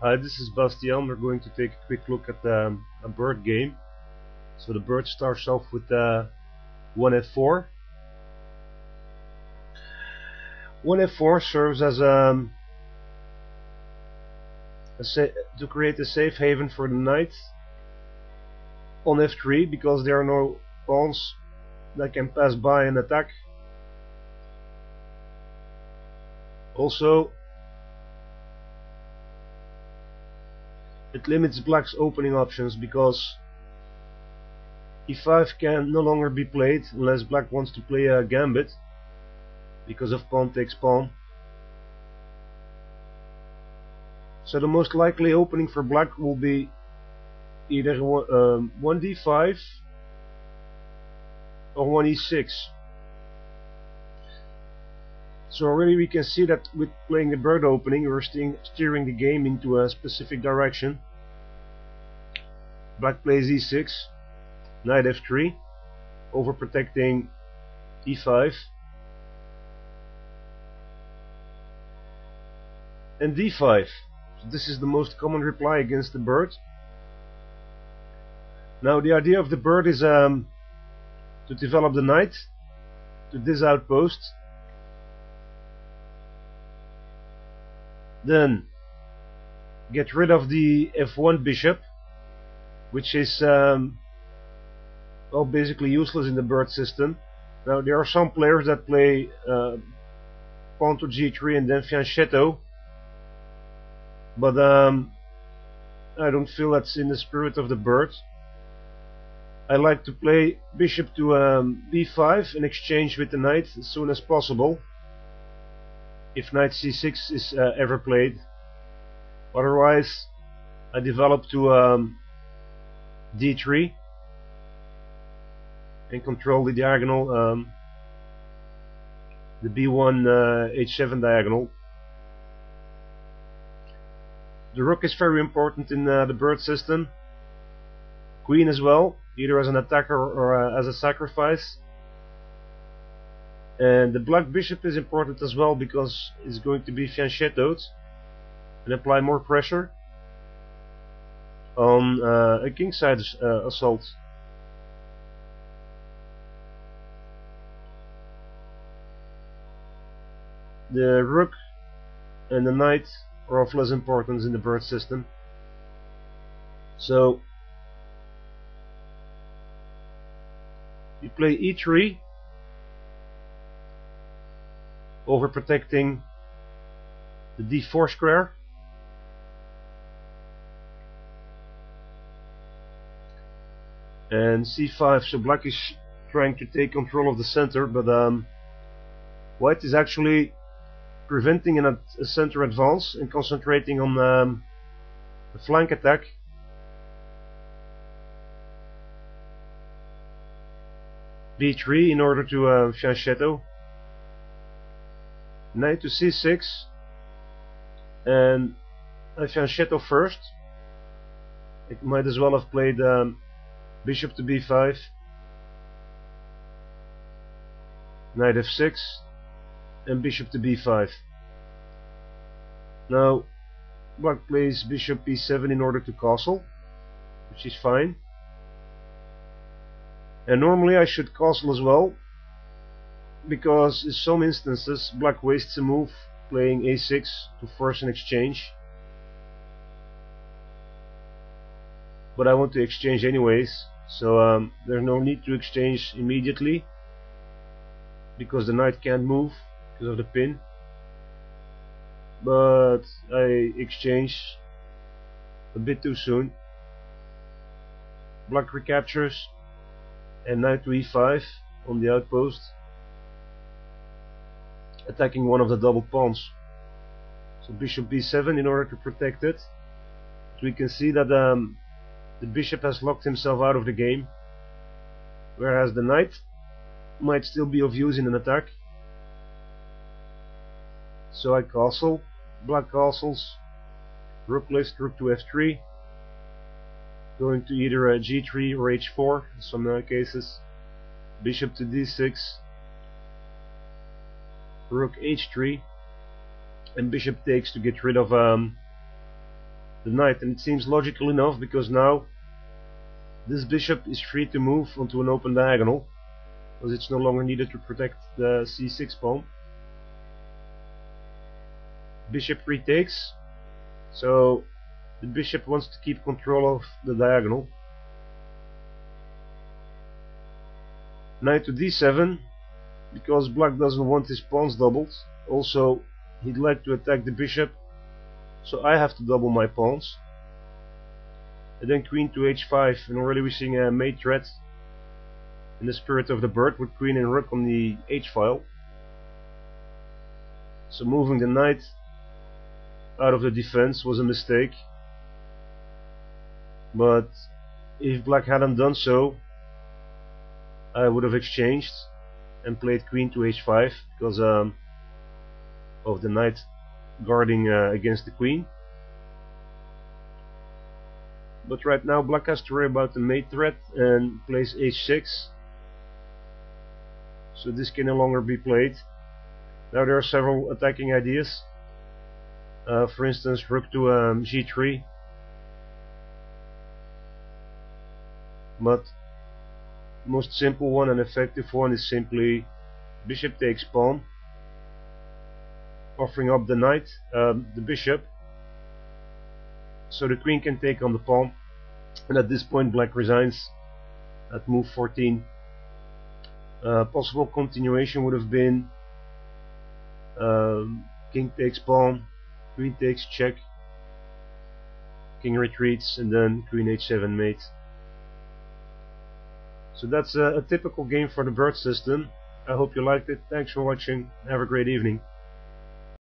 Hi, this is Bastiaan. We're going to take a quick look at a bird game. So the bird starts off with 1 f4. 1 f4 serves as to create a safe haven for the knight on f3 because there are no pawns that can pass by and attack. Also, it limits black's opening options because e5 can no longer be played unless black wants to play a gambit because of pawn takes pawn. So the most likely opening for black will be either 1d5 or 1e6. So already we can see that with playing the bird opening we're steering the game into a specific direction. Black plays e6, knight f3, overprotecting e5, and d5. So this is the most common reply against the bird. Now the idea of the bird is to develop the knight to this outpost, then get rid of the f1 bishop, which is well, basically useless in the bird system. Now there are some players that play pawn to g3 and then fianchetto, but I don't feel that's in the spirit of the bird. I like to play bishop to b5 and exchange with the knight as soon as possible, if knight c6 is ever played. Otherwise I develop to d3 and control the diagonal, the b1 h7 diagonal. The rook is very important in the bird system, queen as well, either as an attacker or as a sacrifice. And the black bishop is important as well because it's going to be fianchettoed and apply more pressure on a kingside assault. The rook and the knight are of less importance in the bird system. So you play e3, overprotecting the d4 square, and c5. So black is trying to take control of the center, but white is actually preventing a center advance and concentrating on the flank attack. b3 in order to fianchetto, knight to c6, and I fianchetto first. It might as well have played bishop to b5, knight f6, and bishop to b5. Now black plays bishop b7 in order to castle, which is fine. And normally I should castle as well, because in some instances black wastes a move playing a6 to force an exchange. But I want to exchange anyways, so there's no need to exchange immediately, because the knight can't move because of the pin. But I exchange a bit too soon. Black recaptures and knight to e5 on the outpost, attacking one of the double pawns. So bishop b7 in order to protect it. So we can see that the bishop has locked himself out of the game, whereas the knight might still be of use in an attack. So I castle, black castles, rook lifts, rook to f3, going to either g3 or h4 in some cases, bishop to d6, rook h3, and bishop takes to get rid of the knight, and it seems logical enough because now this bishop is free to move onto an open diagonal because it's no longer needed to protect the c6 pawn. Bishop retakes, so the bishop wants to keep control of the diagonal. Knight to d7, because black doesn't want his pawns doubled. Also, he'd like to attack the bishop, so I have to double my pawns. And then queen to h5, and already we're seeing a mate threat in the spirit of the bird with queen and rook on the h-file. So moving the knight out of the defense was a mistake, but if black hadn't done so, I would have exchanged and played queen to h5 because of the knight guarding against the queen. But right now black has to worry about the mate threat and plays h6, so this can no longer be played. Now there are several attacking ideas. For instance, rook to g3, but most simple one and effective one is simply bishop takes pawn, offering up the knight, the bishop, so the queen can take on the pawn, and at this point black resigns at move 14. Possible continuation would have been king takes pawn, queen takes check, king retreats, and then queen h7 mate. So that's a typical game for the bird system. I hope you liked it. Thanks for watching. Have a great evening.